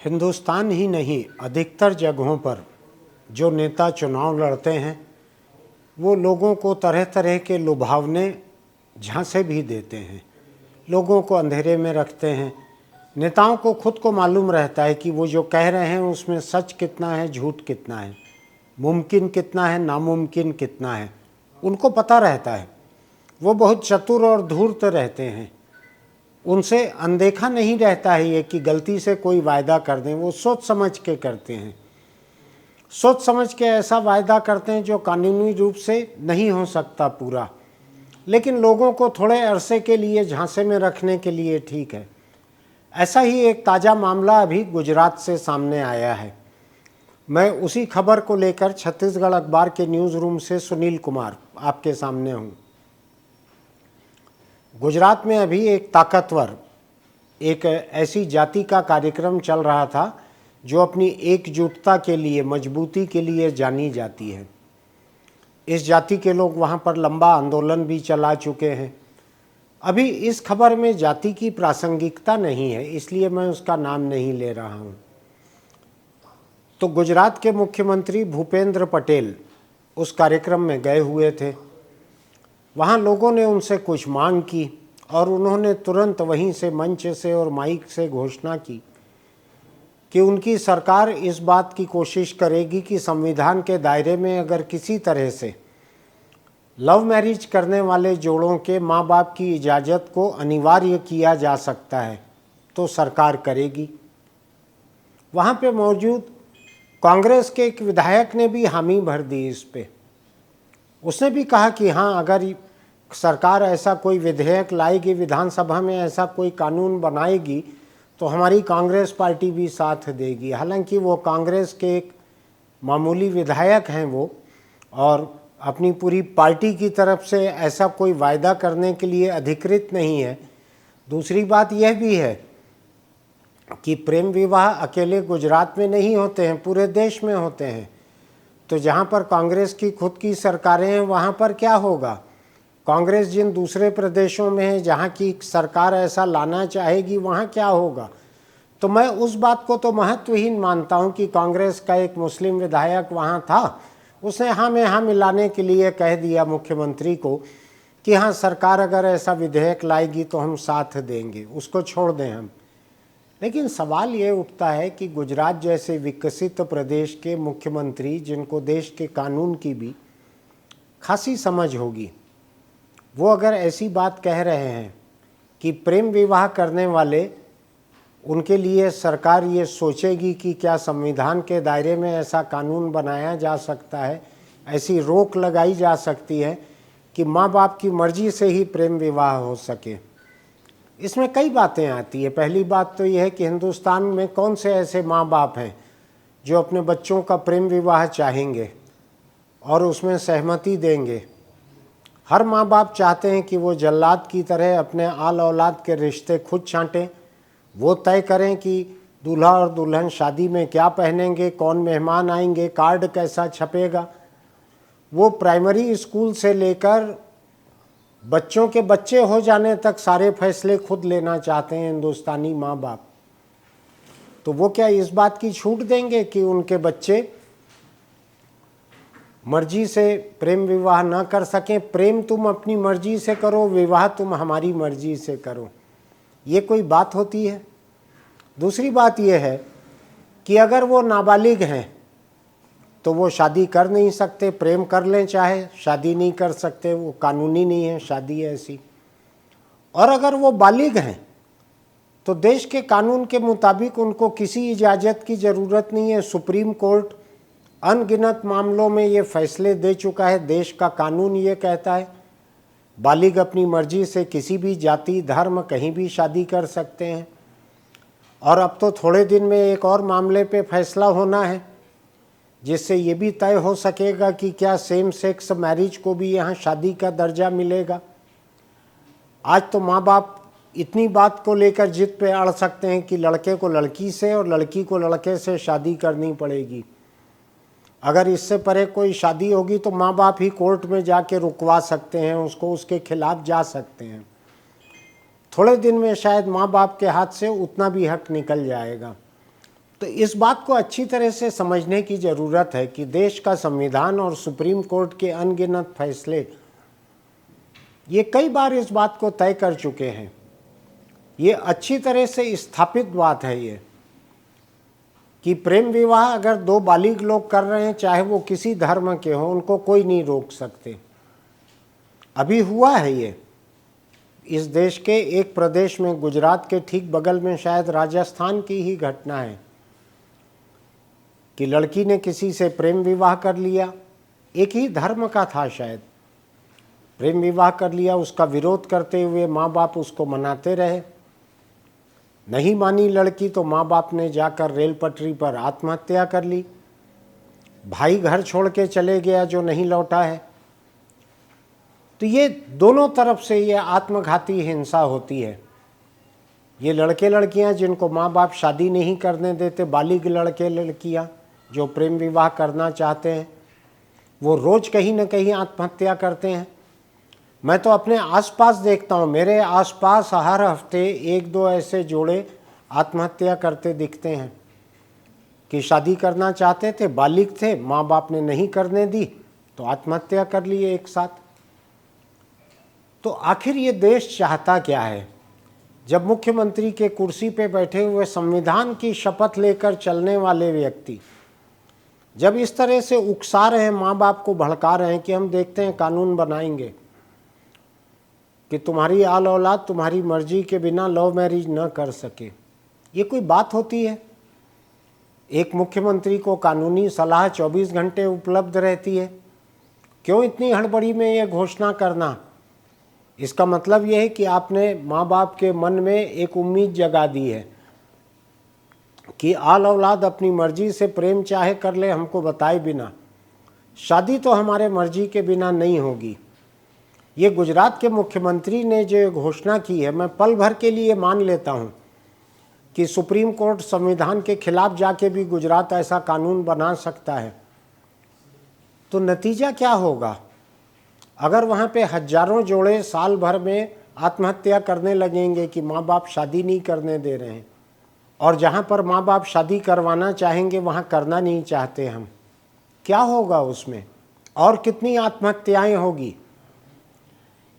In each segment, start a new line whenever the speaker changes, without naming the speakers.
हिंदुस्तान ही नहीं, अधिकतर जगहों पर जो नेता चुनाव लड़ते हैं वो लोगों को तरह तरह के लुभावने झांसे भी देते हैं, लोगों को अंधेरे में रखते हैं। नेताओं को खुद को मालूम रहता है कि वो जो कह रहे हैं उसमें सच कितना है, झूठ कितना है, मुमकिन कितना है, नामुमकिन कितना है, उनको पता रहता है। वो बहुत चतुर और धूर्त रहते हैं, उनसे अनदेखा नहीं रहता है ये कि गलती से कोई वायदा कर दें। वो सोच समझ के करते हैं, सोच समझ के ऐसा वायदा करते हैं जो कानूनी रूप से नहीं हो सकता पूरा, लेकिन लोगों को थोड़े अरसे के लिए झांसे में रखने के लिए ठीक है। ऐसा ही एक ताज़ा मामला अभी गुजरात से सामने आया है। मैं उसी खबर को लेकर छत्तीसगढ़ अखबार के न्यूज़ रूम से सुनील कुमार आपके सामने हूँ। गुजरात में अभी एक ताकतवर, एक ऐसी जाति का कार्यक्रम चल रहा था जो अपनी एकजुटता के लिए, मजबूती के लिए जानी जाती है। इस जाति के लोग वहाँ पर लंबा आंदोलन भी चला चुके हैं। अभी इस खबर में जाति की प्रासंगिकता नहीं है, इसलिए मैं उसका नाम नहीं ले रहा हूँ। तो गुजरात के मुख्यमंत्री भूपेंद्र पटेल उस कार्यक्रम में गए हुए थे। वहाँ लोगों ने उनसे कुछ मांग की और उन्होंने तुरंत वहीं से मंच से और माइक से घोषणा की कि उनकी सरकार इस बात की कोशिश करेगी कि संविधान के दायरे में अगर किसी तरह से लव मैरिज करने वाले जोड़ों के माँ बाप की इजाज़त को अनिवार्य किया जा सकता है तो सरकार करेगी। वहाँ पे मौजूद कांग्रेस के एक विधायक ने भी हामी भर दी इस पे। उसने भी कहा कि हाँ, अगर सरकार ऐसा कोई विधेयक लाएगी, विधानसभा में ऐसा कोई कानून बनाएगी तो हमारी कांग्रेस पार्टी भी साथ देगी। हालांकि वो कांग्रेस के एक मामूली विधायक हैं वो, और अपनी पूरी पार्टी की तरफ से ऐसा कोई वायदा करने के लिए अधिकृत नहीं है। दूसरी बात यह भी है कि प्रेम विवाह अकेले गुजरात में नहीं होते हैं, पूरे देश में होते हैं। तो जहाँ पर कांग्रेस की खुद की सरकारें हैं वहाँ पर क्या होगा? कांग्रेस जिन दूसरे प्रदेशों में है जहाँ की सरकार ऐसा लाना चाहेगी वहाँ क्या होगा? तो मैं उस बात को तो महत्वहीन मानता हूँ कि कांग्रेस का एक मुस्लिम विधायक वहाँ था, उसने हाँ में हाँ मिलाने के लिए कह दिया मुख्यमंत्री को कि हाँ, सरकार अगर ऐसा विधेयक लाएगी तो हम साथ देंगे, उसको छोड़ दें हम। लेकिन सवाल ये उठता है कि गुजरात जैसे विकसित प्रदेश के मुख्यमंत्री, जिनको देश के कानून की भी खासी समझ होगी, वो अगर ऐसी बात कह रहे हैं कि प्रेम विवाह करने वाले, उनके लिए सरकार ये सोचेगी कि क्या संविधान के दायरे में ऐसा कानून बनाया जा सकता है, ऐसी रोक लगाई जा सकती है कि माँ बाप की मर्जी से ही प्रेम विवाह हो सके। इसमें कई बातें आती है। पहली बात तो यह है कि हिंदुस्तान में कौन से ऐसे माँ बाप हैं जो अपने बच्चों का प्रेम विवाह चाहेंगे और उसमें सहमति देंगे? हर माँ बाप चाहते हैं कि वो जल्लाद की तरह अपने आल औलाद के रिश्ते खुद छांटें, वो तय करें कि दूल्हा और दुल्हन शादी में क्या पहनेंगे, कौन मेहमान आएंगे, कार्ड कैसा छपेगा। वो प्राइमरी स्कूल से लेकर बच्चों के बच्चे हो जाने तक सारे फैसले खुद लेना चाहते हैं हिंदुस्तानी माँ बाप। तो वो क्या इस बात की छूट देंगे कि उनके बच्चे मर्जी से प्रेम विवाह ना कर सकें? प्रेम तुम अपनी मर्जी से करो, विवाह तुम हमारी मर्जी से करो, ये कोई बात होती है? दूसरी बात यह है कि अगर वो नाबालिग हैं तो वो शादी कर नहीं सकते, प्रेम कर लें चाहे, शादी नहीं कर सकते, वो कानूनी नहीं है शादी ऐसी। और अगर वो बालिग हैं तो देश के कानून के मुताबिक उनको किसी इजाज़त की ज़रूरत नहीं है। सुप्रीम कोर्ट अनगिनत मामलों में ये फैसले दे चुका है। देश का कानून ये कहता है बालिग अपनी मर्जी से किसी भी जाति, धर्म, कहीं भी शादी कर सकते हैं। और अब तो थोड़े दिन में एक और मामले पे फैसला होना है जिससे ये भी तय हो सकेगा कि क्या सेम सेक्स मैरिज को भी यहाँ शादी का दर्जा मिलेगा। आज तो माँ बाप इतनी बात को लेकर जिद पे अड़ सकते हैं कि लड़के को लड़की से और लड़की को लड़के से शादी करनी पड़ेगी। अगर इससे परे कोई शादी होगी तो माँ बाप ही कोर्ट में जाके रुकवा सकते हैं उसको, उसके खिलाफ जा सकते हैं। थोड़े दिन में शायद माँ बाप के हाथ से उतना भी हक निकल जाएगा। तो इस बात को अच्छी तरह से समझने की ज़रूरत है कि देश का संविधान और सुप्रीम कोर्ट के अनगिनत फैसले ये कई बार इस बात को तय कर चुके हैं। ये अच्छी तरह से स्थापित बात है ये कि प्रेम विवाह अगर दो बालिग लोग कर रहे हैं, चाहे वो किसी धर्म के हों, उनको कोई नहीं रोक सकते। अभी हुआ है ये इस देश के एक प्रदेश में, गुजरात के ठीक बगल में, शायद राजस्थान की ही घटना है कि लड़की ने किसी से प्रेम विवाह कर लिया, एक ही धर्म का था शायद, प्रेम विवाह कर लिया। उसका विरोध करते हुए माँ बाप उसको मनाते रहे, नहीं मानी लड़की तो माँ बाप ने जाकर रेल पटरी पर आत्महत्या कर ली। भाई घर छोड़ के चले गया जो नहीं लौटा है। तो ये दोनों तरफ से ये आत्मघाती हिंसा होती है। ये लड़के लड़कियां जिनको माँ बाप शादी नहीं करने देते, बालिग लड़के लड़कियां जो प्रेम विवाह करना चाहते हैं, वो रोज़ कहीं ना कहीं आत्महत्या करते हैं। मैं तो अपने आसपास देखता हूँ, मेरे आसपास हर हफ्ते एक दो ऐसे जोड़े आत्महत्या करते दिखते हैं कि शादी करना चाहते थे, बालिग थे, माँ बाप ने नहीं करने दी तो आत्महत्या कर लिए एक साथ। तो आखिर ये देश चाहता क्या है? जब मुख्यमंत्री के कुर्सी पे बैठे हुए संविधान की शपथ लेकर चलने वाले व्यक्ति जब इस तरह से उकसा रहे हैं, माँ बाप को भड़का रहे हैं कि हम देखते हैं कानून बनाएंगे कि तुम्हारी आल औलाद तुम्हारी मर्जी के बिना लव मैरिज न कर सके, ये कोई बात होती है? एक मुख्यमंत्री को कानूनी सलाह 24 घंटे उपलब्ध रहती है, क्यों इतनी हड़बड़ी में ये घोषणा करना? इसका मतलब यह है कि आपने माँ बाप के मन में एक उम्मीद जगा दी है कि आल औलाद अपनी मर्जी से प्रेम चाहे कर ले, हमको बताए बिना। शादी तो हमारे मर्जी के बिना नहीं होगी। ये गुजरात के मुख्यमंत्री ने जो घोषणा की है, मैं पल भर के लिए मान लेता हूँ कि सुप्रीम कोर्ट संविधान के खिलाफ जाके भी गुजरात ऐसा कानून बना सकता है। तो नतीजा क्या होगा? अगर वहाँ पे हजारों जोड़े साल भर में आत्महत्या करने लगेंगे कि माँ बाप शादी नहीं करने दे रहे हैं, और जहाँ पर माँ बाप शादी करवाना चाहेंगे वहाँ करना नहीं चाहते हम, क्या होगा उसमें? और कितनी आत्महत्याएं होगी?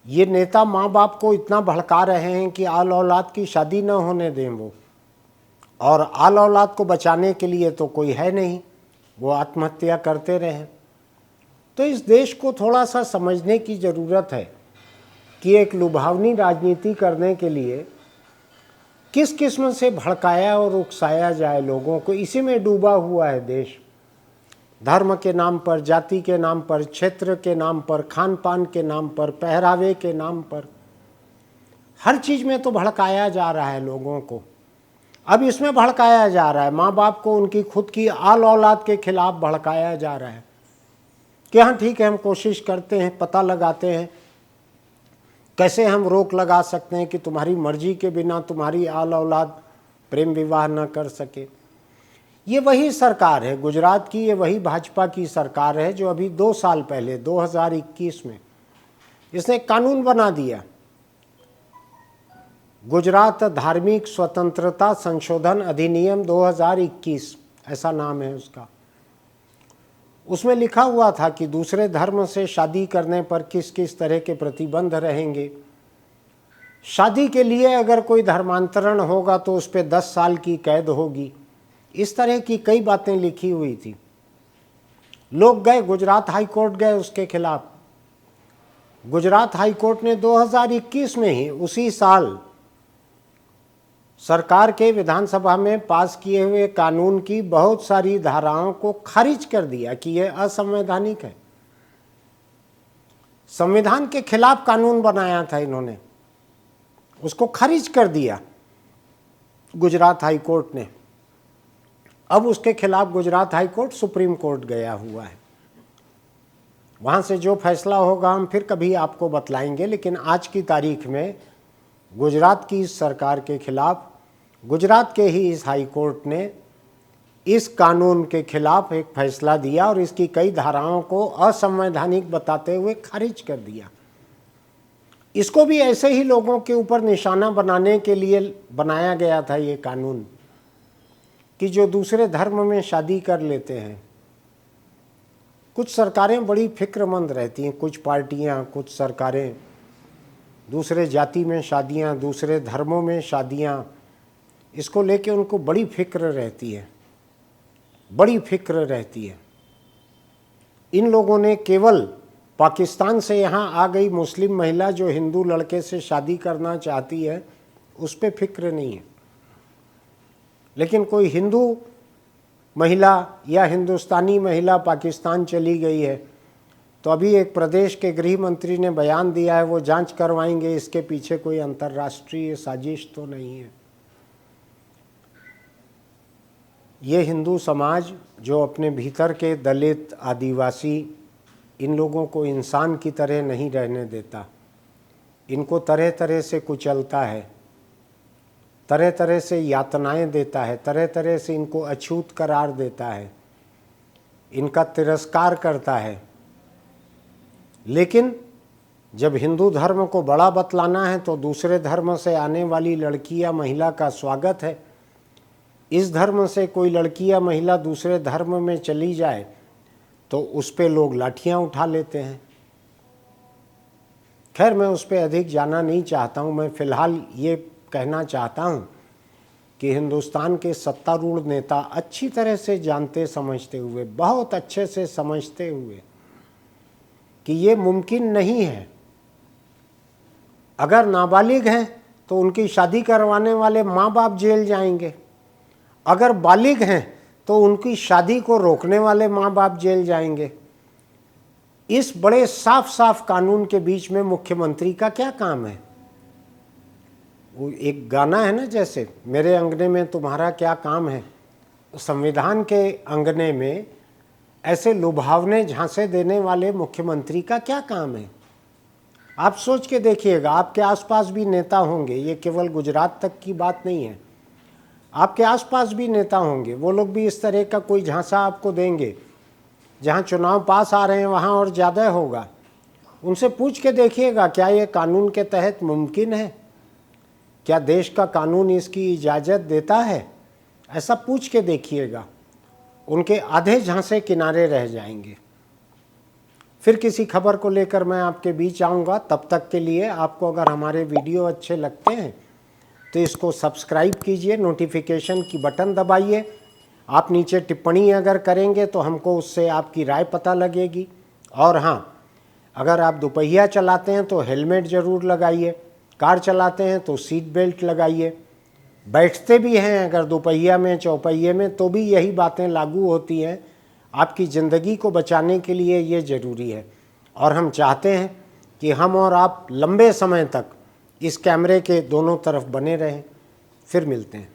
ये नेता माँ बाप को इतना भड़का रहे हैं कि आल औलाद की शादी न होने दें वो, और आल औलाद को बचाने के लिए तो कोई है नहीं, वो आत्महत्या करते रहें। तो इस देश को थोड़ा सा समझने की ज़रूरत है कि एक लुभावनी राजनीति करने के लिए किस किस्म से भड़काया और उकसाया जाए लोगों को, इसी में डूबा हुआ है देश। धर्म के नाम पर, जाति के नाम पर, क्षेत्र के नाम पर, खान पान के नाम पर, पहरावे के नाम पर, हर चीज़ में तो भड़काया जा रहा है लोगों को। अब इसमें भड़काया जा रहा है माँ बाप को, उनकी खुद की आल औलाद के खिलाफ भड़काया जा रहा है कि हाँ ठीक है, हम कोशिश करते हैं, पता लगाते हैं कैसे हम रोक लगा सकते हैं कि तुम्हारी मर्जी के बिना तुम्हारी आल औलाद प्रेम विवाह न कर सके। ये वही सरकार है गुजरात की, ये वही भाजपा की सरकार है जो अभी 2 साल पहले 2021 में इसने कानून बना दिया, गुजरात धार्मिक स्वतंत्रता संशोधन अधिनियम 2021 ऐसा नाम है उसका। उसमें लिखा हुआ था कि दूसरे धर्म से शादी करने पर किस किस तरह के प्रतिबंध रहेंगे। शादी के लिए अगर कोई धर्मांतरण होगा तो उस पर 10 साल की कैद होगी। इस तरह की कई बातें लिखी हुई थी। लोग गए, गुजरात हाई कोर्ट गए उसके खिलाफ। गुजरात हाई कोर्ट ने 2021 में ही, उसी साल, सरकार के विधानसभा में पास किए हुए कानून की बहुत सारी धाराओं को खारिज कर दिया कि यह असंवैधानिक है। संविधान के खिलाफ कानून बनाया था इन्होंने, उसको खारिज कर दिया गुजरात हाई कोर्ट ने। अब उसके खिलाफ Gujarat high court supreme court गया हुआ है। वहाँ से जो फैसला होगा हम फिर कभी आपको बतलाएंगे, लेकिन आज की तारीख में गुजरात की इस सरकार के खिलाफ गुजरात के ही इस हाई कोर्ट ने इस कानून के खिलाफ एक फैसला दिया और इसकी कई धाराओं को असंवैधानिक बताते हुए खारिज कर दिया। इसको भी ऐसे ही लोगों के ऊपर निशाना बनाने के लिए बनाया गया था ये कानून कि जो दूसरे धर्म में शादी कर लेते हैं, कुछ सरकारें बड़ी फिक्रमंद रहती हैं, कुछ पार्टियां, कुछ सरकारें दूसरे जाति में शादियां, दूसरे धर्मों में शादियां, इसको लेके उनको बड़ी फिक्र रहती है, बड़ी फिक्र रहती है। इन लोगों ने केवल पाकिस्तान से यहाँ आ गई मुस्लिम महिला जो हिंदू लड़के से शादी करना चाहती है उस पर फिक्र नहीं है, लेकिन कोई हिंदू महिला या हिंदुस्तानी महिला पाकिस्तान चली गई है तो अभी एक प्रदेश के गृह मंत्री ने बयान दिया है वो जांच करवाएंगे, इसके पीछे कोई अंतर्राष्ट्रीय साजिश तो नहीं है। ये हिंदू समाज जो अपने भीतर के दलित, आदिवासी, इन लोगों को इंसान की तरह नहीं रहने देता, इनको तरह तरह से कुचलता है, तरह तरह से यातनाएं देता है, तरह तरह से इनको अछूत करार देता है, इनका तिरस्कार करता है। लेकिन जब हिंदू धर्म को बड़ा बतलाना है तो दूसरे धर्म से आने वाली लड़की या महिला का स्वागत है। इस धर्म से कोई लड़की या महिला दूसरे धर्म में चली जाए तो उस पे लोग लाठियां उठा लेते हैं। खैर, मैं उस पर अधिक जाना नहीं चाहता हूं। मैं फिलहाल ये कहना चाहता हूं कि हिंदुस्तान के सत्तारूढ़ नेता अच्छी तरह से जानते समझते हुए, बहुत अच्छे से समझते हुए कि ये मुमकिन नहीं है। अगर नाबालिग हैं तो उनकी शादी करवाने वाले माँ बाप जेल जाएंगे, अगर बालिग हैं तो उनकी शादी को रोकने वाले माँ बाप जेल जाएंगे। इस बड़े साफ साफ कानून के बीच में मुख्यमंत्री का क्या काम है? वो एक गाना है ना, जैसे मेरे अंगने में तुम्हारा क्या काम है। संविधान के अंगने में ऐसे लुभावने झांसे देने वाले मुख्यमंत्री का क्या काम है? आप सोच के देखिएगा, आपके आसपास भी नेता होंगे, ये केवल गुजरात तक की बात नहीं है, आपके आसपास भी नेता होंगे, वो लोग भी इस तरह का कोई झांसा आपको देंगे। जहाँ चुनाव पास आ रहे हैं वहाँ और ज़्यादा होगा। उनसे पूछ के देखिएगा, क्या ये कानून के तहत मुमकिन है? क्या देश का कानून इसकी इजाज़त देता है? ऐसा पूछ के देखिएगा, उनके आधे झांसे किनारे रह जाएंगे। फिर किसी खबर को लेकर मैं आपके बीच आऊँगा। तब तक के लिए आपको अगर हमारे वीडियो अच्छे लगते हैं तो इसको सब्सक्राइब कीजिए, नोटिफिकेशन की बटन दबाइए। आप नीचे टिप्पणी अगर करेंगे तो हमको उससे आपकी राय पता लगेगी। और हाँ, अगर आप दोपहिया चलाते हैं तो हेलमेट ज़रूर लगाइए, कार चलाते हैं तो सीट बेल्ट लगाइए, बैठते भी हैं अगर दोपहिया में, चौपहिए में, तो भी यही बातें लागू होती हैं। आपकी ज़िंदगी को बचाने के लिए ये ज़रूरी है। और हम चाहते हैं कि हम और आप लंबे समय तक इस कैमरे के दोनों तरफ बने रहें। फिर मिलते हैं।